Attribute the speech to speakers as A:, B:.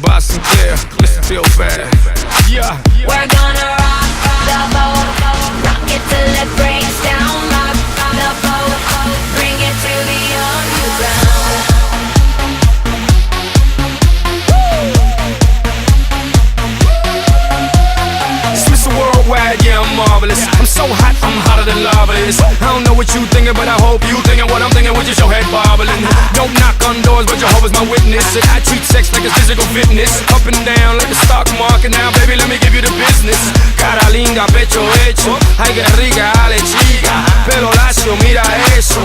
A: Bob Sinclair, Mr. Feel Bad. Yeah.
B: We're gonna rock the boat, rock it till it breaks down. Rock the boat, bring it to the underground.
A: It's Mr. Worldwide, yeah, I'm marvelous. I'm so hot, I'm hotter than lava is. I don't know what you thinking, but I hope you thinking what I'm thinking with your head bobbling. Don't knock on doors, but Jehovah's my witness. And I treat sex like it's physical fitness. Up and down like the stock market. Now, baby, let me give you the business. Cara linda, pecho hecho. Ay, que rica, ale chica. Pelo lacio, mira eso.